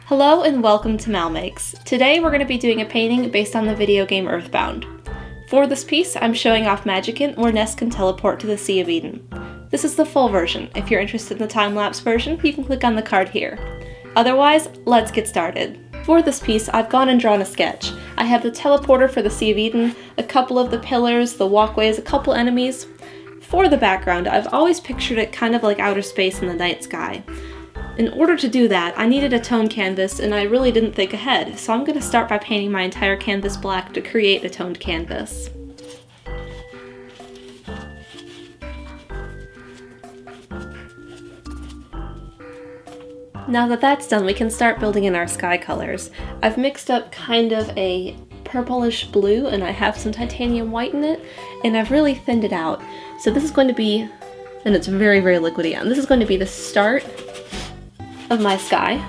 Hello and welcome to MalMakes. Today we're going to be doing a painting based on the video game Earthbound. For this piece, I'm showing off Magicant, where Ness can teleport to the Sea of Eden. This is the full version. If you're interested in the time-lapse version, you can click on the card here. Otherwise, let's get started. For this piece, I've gone and drawn a sketch. I have the teleporter for the Sea of Eden, a couple of the pillars, the walkways, a couple enemies. For the background, I've always pictured it kind of like outer space in the night sky. In order to do that, I needed a toned canvas, and I really didn't think ahead, so I'm going to start by painting my entire canvas black to create a toned canvas. Now that that's done, we can start building in our sky colors. I've mixed up kind of a purplish blue, and I have some titanium white in it, and I've really thinned it out. So this is going to be, and it's very, very liquidy, and this is going to be the start of my sky.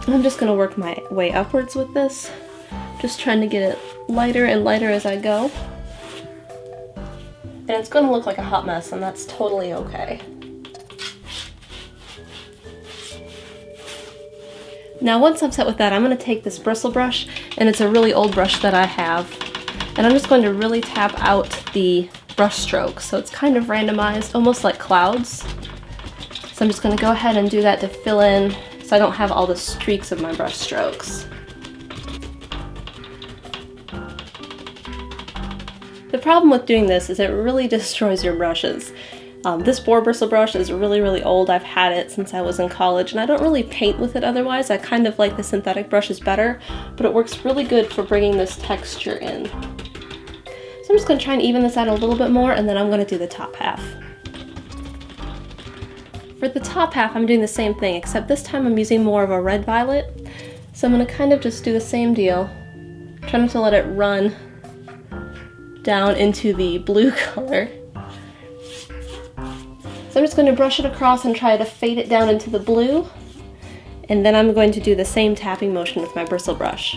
I'm just going to work my way upwards with this, just trying to get it lighter and lighter as I go. And it's going to look like a hot mess, and that's totally okay. Now once I'm set with that, I'm going to take this bristle brush, and it's a really old brush that I have, and I'm just going to really tap out the brush stroke, so it's kind of randomized, almost like clouds. So I'm just going to go ahead and do that to fill in so I don't have all the streaks of my brush strokes. The problem with doing this is it really destroys your brushes. This boar bristle brush is really, really old. I've had it since I was in college, and I don't really paint with it otherwise. I kind of like the synthetic brushes better, but it works really good for bringing this texture in. So I'm just going to try and even this out a little bit more, and then I'm going to do the top half. For the top half, I'm doing the same thing, except this time I'm using more of a red violet. So I'm going to kind of just do the same deal, try not to let it run down into the blue color. So I'm just going to brush it across and try to fade it down into the blue, and then I'm going to do the same tapping motion with my bristle brush.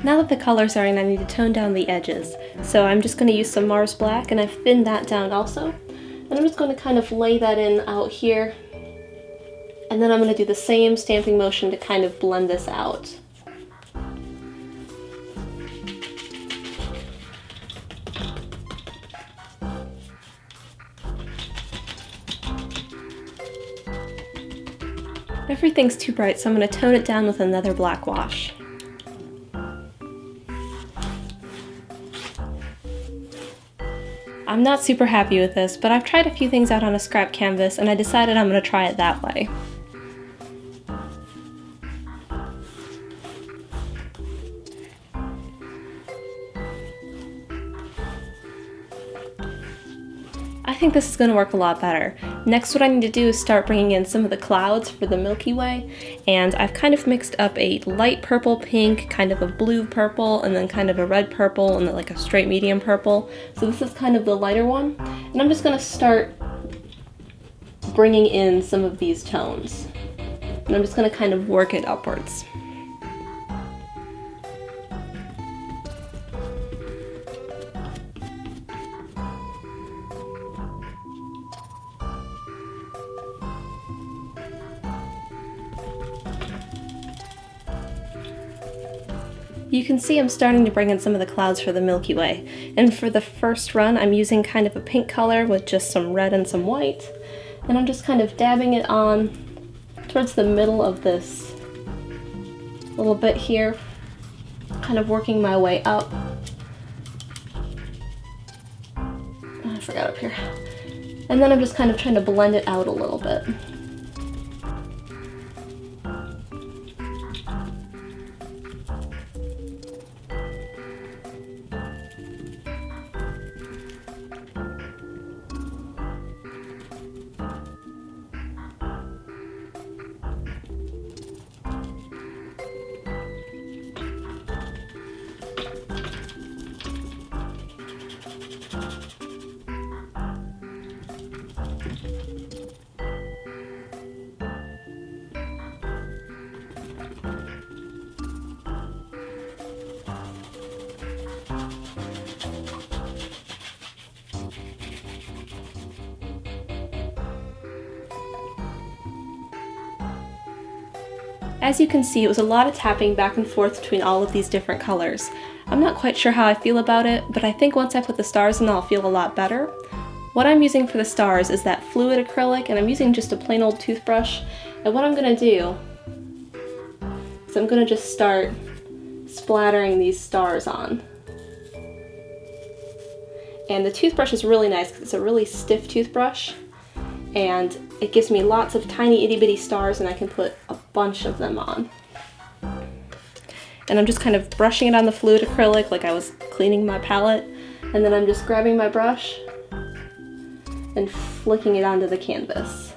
Now that the colors are in, I need to tone down the edges. So I'm just going to use some Mars Black, and I've thinned that down also. And I'm just going to kind of lay that in out here. And then I'm going to do the same stamping motion to kind of blend this out. Everything's too bright, so I'm going to tone it down with another black wash. I'm not super happy with this, but I've tried a few things out on a scrap canvas, and I decided I'm going to try it that way. I think this is going to work a lot better. Next, what I need to do is start bringing in some of the clouds for the Milky Way, and I've kind of mixed up a light purple pink, kind of a blue purple, and then kind of a red purple, and then like a straight medium purple. So this is kind of the lighter one, and I'm just going to start bringing in some of these tones, and I'm just going to kind of work it upwards. You can see I'm starting to bring in some of the clouds for the Milky Way. And for the first run, I'm using kind of a pink color with just some red and some white. And I'm just kind of dabbing it on towards the middle of this little bit here, kind of working my way up. Oh, I forgot up here. And then I'm just kind of trying to blend it out a little bit. As you can see, it was a lot of tapping back and forth between all of these different colors. I'm not quite sure how I feel about it, but I think once I put the stars in, I'll feel a lot better. What I'm using for the stars is that fluid acrylic, and I'm using just a plain old toothbrush. And what I'm going to do is I'm going to just start splattering these stars on. And the toothbrush is really nice because it's a really stiff toothbrush, and it gives me lots of tiny itty bitty stars, and I can put a bunch of them on. And I'm just kind of brushing it on the fluid acrylic like I was cleaning my palette, and then I'm just grabbing my brush and flicking it onto the canvas.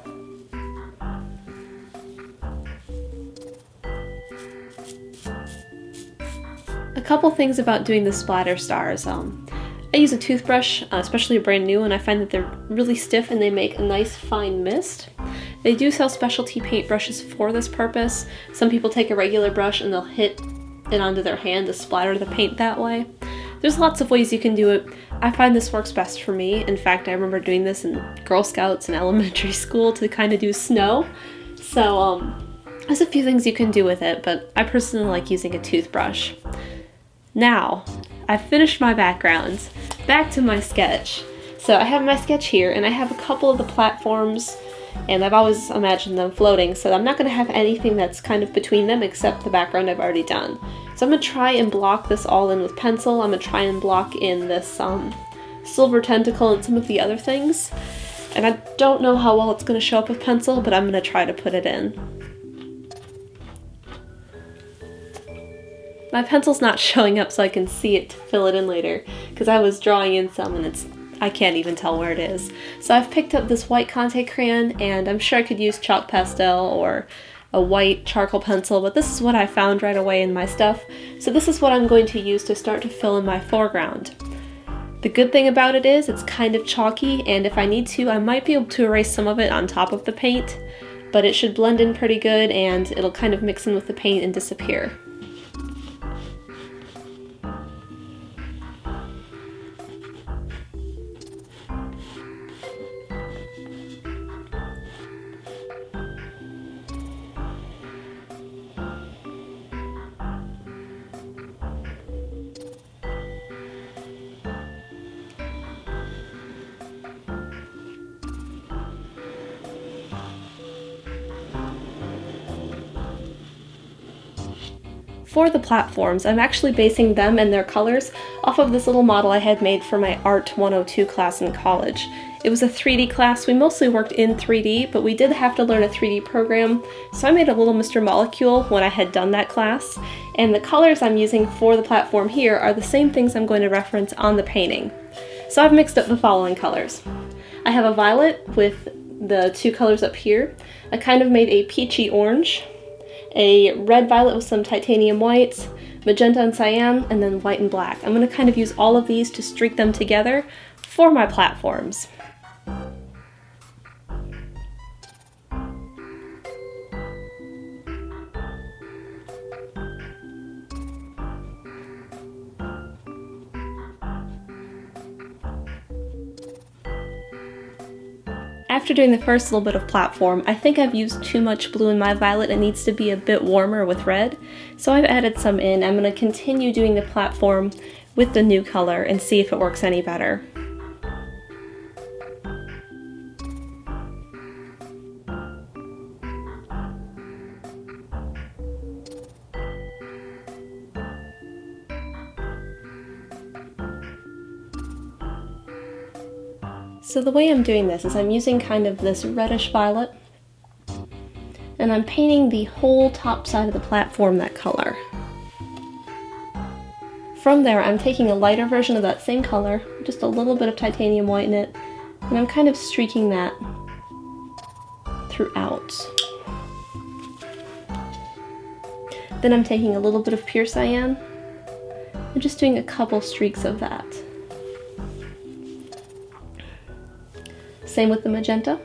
A couple things about doing the splatter stars. I use a toothbrush, especially a brand new one. I find that they're really stiff and they make a nice fine mist. They do sell specialty paintbrushes for this purpose. Some people take a regular brush and they'll hit it onto their hand to splatter the paint that way. There's lots of ways you can do it. I find this works best for me. In fact, I remember doing this in Girl Scouts and elementary school to kind of do snow. So there's a few things you can do with it, but I personally like using a toothbrush. Now, I've finished my backgrounds. Back to my sketch. So I have my sketch here, and I have a couple of the platforms, and I've always imagined them floating, so I'm not going to have anything that's kind of between them except the background I've already done. So I'm going to try and block this all in with pencil. I'm going to try and block in this silver tentacle and some of the other things. And I don't know how well it's going to show up with pencil, but I'm going to try to put it in. My pencil's not showing up so I can see it to fill it in later, because I was drawing in some and I can't even tell where it is. So I've picked up this white Conte crayon, and I'm sure I could use chalk pastel or a white charcoal pencil, but this is what I found right away in my stuff. So this is what I'm going to use to start to fill in my foreground. The good thing about it is it's kind of chalky, and if I need to, I might be able to erase some of it on top of the paint, but it should blend in pretty good and it'll kind of mix in with the paint and disappear. For the platforms, I'm actually basing them and their colors off of this little model I had made for my Art 102 class in college. It was a 3D class. We mostly worked in 3D, but we did have to learn a 3D program, so I made a little Mr. Molecule when I had done that class, and the colors I'm using for the platform here are the same things I'm going to reference on the painting. So I've mixed up the following colors. I have a violet with the two colors up here. I kind of made a peachy orange, a red violet with some titanium whites, magenta and cyan, and then white and black. I'm going to kind of use all of these to streak them together for my platforms. After doing the first little bit of platform, I think I've used too much blue in my violet. It needs to be a bit warmer with red, so I've added some in. I'm going to continue doing the platform with the new color and see if it works any better. So the way I'm doing this is I'm using kind of this reddish violet, and I'm painting the whole top side of the platform that color. From there, I'm taking a lighter version of that same color, just a little bit of titanium white in it, and I'm kind of streaking that throughout. Then I'm taking a little bit of pure cyan and just doing a couple streaks of that. Same with the magenta.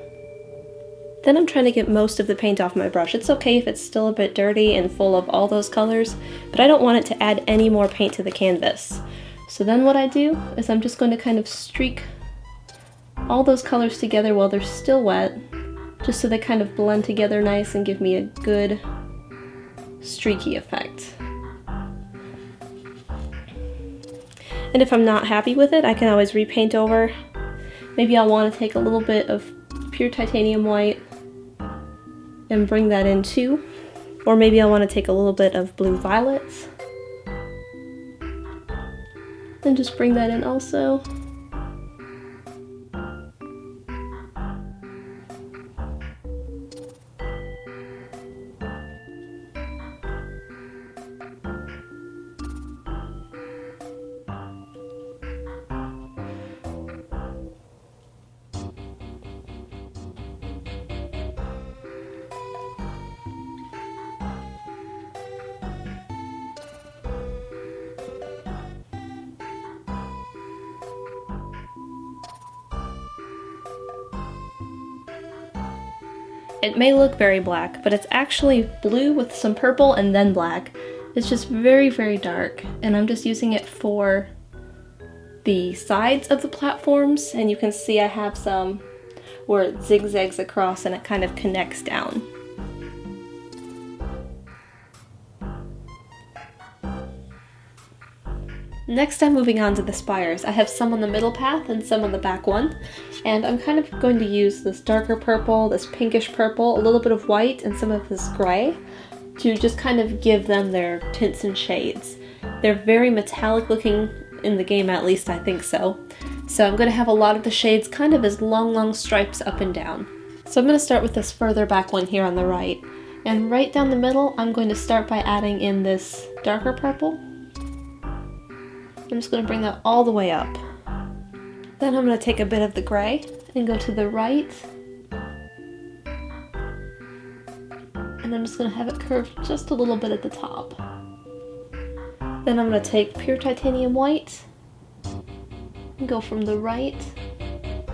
Then I'm trying to get most of the paint off my brush. It's okay if it's still a bit dirty and full of all those colors, but I don't want it to add any more paint to the canvas. So then what I do is I'm just going to kind of streak all those colors together while they're still wet, just so they kind of blend together nice and give me a good streaky effect. And if I'm not happy with it, I can always repaint over. Maybe I'll want to take a little bit of pure titanium white and bring that in too. Or maybe I'll want to take a little bit of blue violets and just bring that in also. It may look very black, but it's actually blue with some purple and then black. It's just very, very dark, and I'm just using it for the sides of the platforms, and you can see I have some where it zigzags across and it kind of connects down. Next, I'm moving on to the spires. I have some on the middle path and some on the back one, and I'm kind of going to use this darker purple, this pinkish purple, a little bit of white, and some of this gray to just kind of give them their tints and shades. They're very metallic looking in the game, at least I think so. So I'm going to have a lot of the shades kind of as long stripes up and down. So I'm going to start with this further back one here on the right. And right down the middle, I'm going to start by adding in this darker purple. I'm just going to bring that all the way up. Then I'm going to take a bit of the gray and go to the right. And I'm just going to have it curved just a little bit at the top. Then I'm going to take pure titanium white and go from the right. Then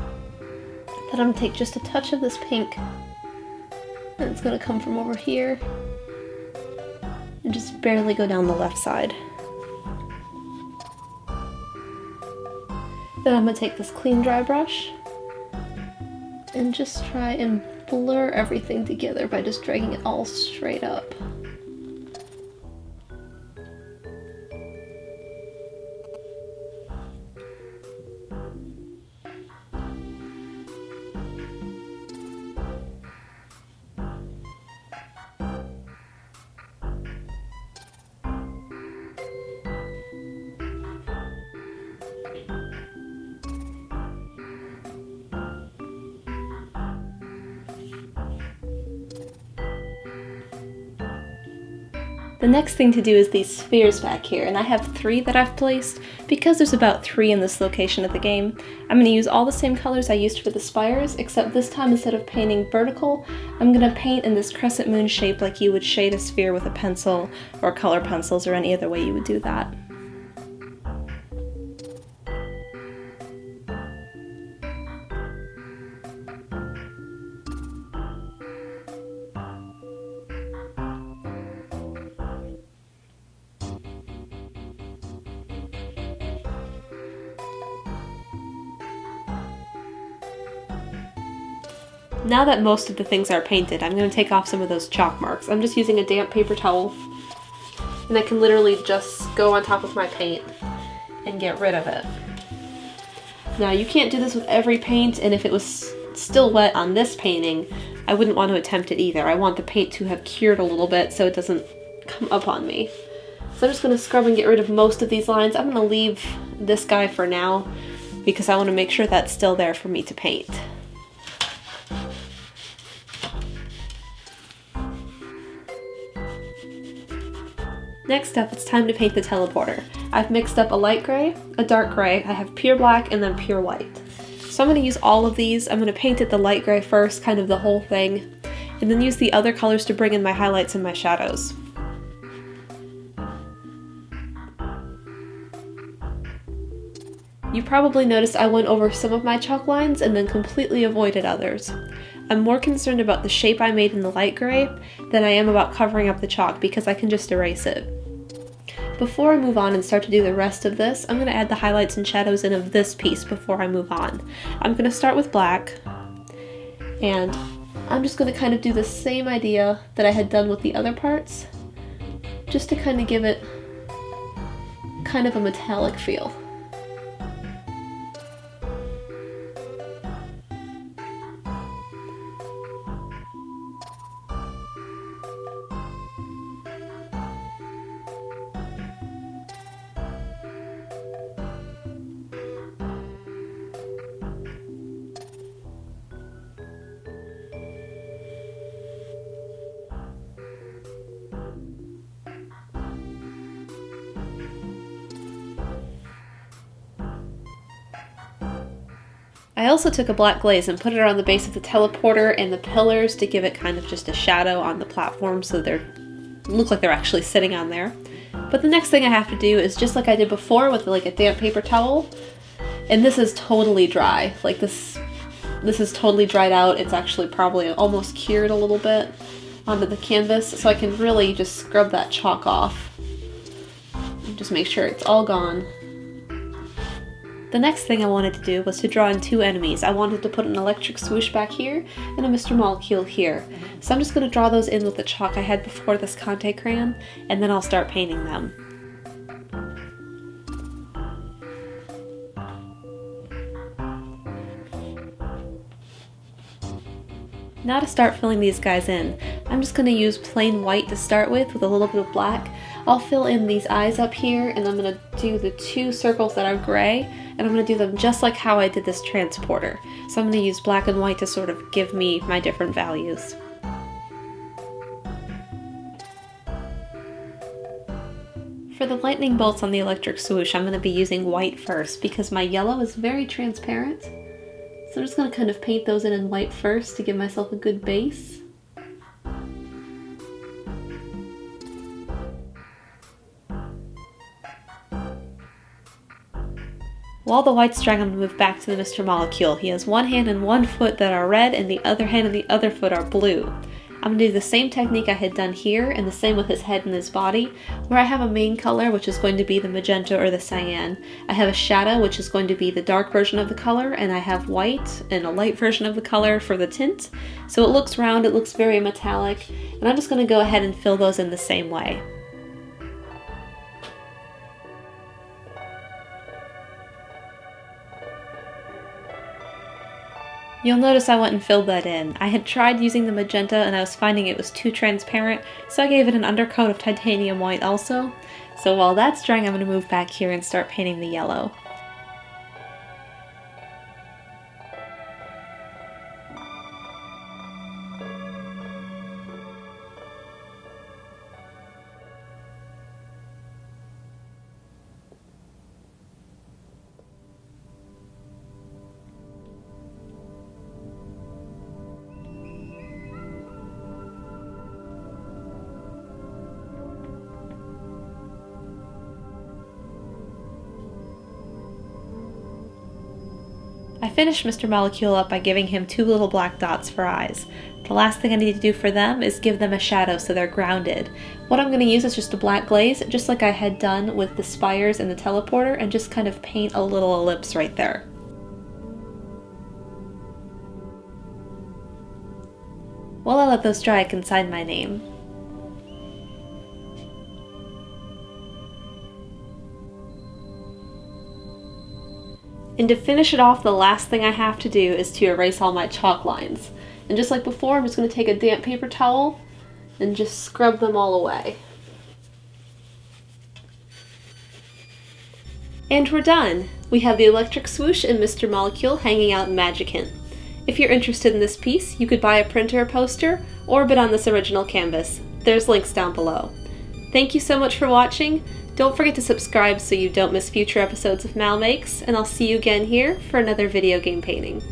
I'm going to take just a touch of this pink. And it's going to come from over here and just barely go down the left side. Then I'm going to take this clean dry brush and just try and blur everything together by just dragging it all straight up. The next thing to do is these spheres back here, and I have 3 that I've placed. Because there's about 3 in this location of the game, I'm going to use all the same colors I used for the spires, except this time instead of painting vertical, I'm going to paint in this crescent moon shape like you would shade a sphere with a pencil or color pencils or any other way you would do that. Now that most of the things are painted, I'm going to take off some of those chalk marks. I'm just using a damp paper towel, and I can literally just go on top of my paint and get rid of it. Now you can't do this with every paint, and if it was still wet on this painting, I wouldn't want to attempt it either. I want the paint to have cured a little bit so it doesn't come up on me. So I'm just going to scrub and get rid of most of these lines. I'm going to leave this guy for now because I want to make sure that's still there for me to paint. Next up, it's time to paint the teleporter. I've mixed up a light gray, a dark gray, I have pure black, and then pure white. So I'm going to use all of these. I'm going to paint it the light gray first, kind of the whole thing, and then use the other colors to bring in my highlights and my shadows. You probably noticed I went over some of my chalk lines and then completely avoided others. I'm more concerned about the shape I made in the light gray than I am about covering up the chalk because I can just erase it. Before I move on and start to do the rest of this, I'm going to add the highlights and shadows in of this piece before I move on. I'm going to start with black, and I'm just going to kind of do the same idea that I had done with the other parts, just to kind of give it kind of a metallic feel. I also took a black glaze and put it around the base of the teleporter and the pillars to give it kind of just a shadow on the platform so they look like they're actually sitting on there. But the next thing I have to do is just like I did before with like a damp paper towel, and this is totally dry. Like this is totally dried out. It's actually probably almost cured a little bit onto the canvas, so I can really just scrub that chalk off and just make sure it's all gone. The next thing I wanted to do was to draw in two enemies. I wanted to put an electric swoosh back here and a Mr. Molecule here. So I'm just going to draw those in with the chalk I had before this Conte crayon, and then I'll start painting them. Now to start filling these guys in, I'm just going to use plain white to start with a little bit of black. I'll fill in these eyes up here, and I'm going to do the two circles that are gray, and I'm going to do them just like how I did this transporter. So I'm going to use black and white to sort of give me my different values. For the lightning bolts on the electric swoosh, I'm going to be using white first because my yellow is very transparent. So I'm just going to kind of paint those in white first to give myself a good base. While the white's drying, I'm going to move back to the Mr. Molecule. He has one hand and one foot that are red, and the other hand and the other foot are blue. I'm going to do the same technique I had done here, and the same with his head and his body, where I have a main color, which is going to be the magenta or the cyan. I have a shadow, which is going to be the dark version of the color, and I have white and a light version of the color for the tint. So it looks round, it looks very metallic, and I'm just going to go ahead and fill those in the same way. You'll notice I went and filled that in. I had tried using the magenta and I was finding it was too transparent, so I gave it an undercoat of titanium white also. So while that's drying, I'm going to move back here and start painting the yellow. I finished Mr. Molecule up by giving him two little black dots for eyes. The last thing I need to do for them is give them a shadow so they're grounded. What I'm going to use is just a black glaze, just like I had done with the spires and the teleporter, and just kind of paint a little ellipse right there. While I let those dry, I can sign my name. And to finish it off, the last thing I have to do is to erase all my chalk lines. And just like before, I'm just going to take a damp paper towel and just scrub them all away. And we're done! We have the electric swoosh and Mr. Molecule hanging out in Magicant. If you're interested in this piece, you could buy a printer or poster, or bid on this original canvas. There's links down below. Thank you so much for watching. Don't forget to subscribe so you don't miss future episodes of MalMakes, and I'll see you again here for another video game painting.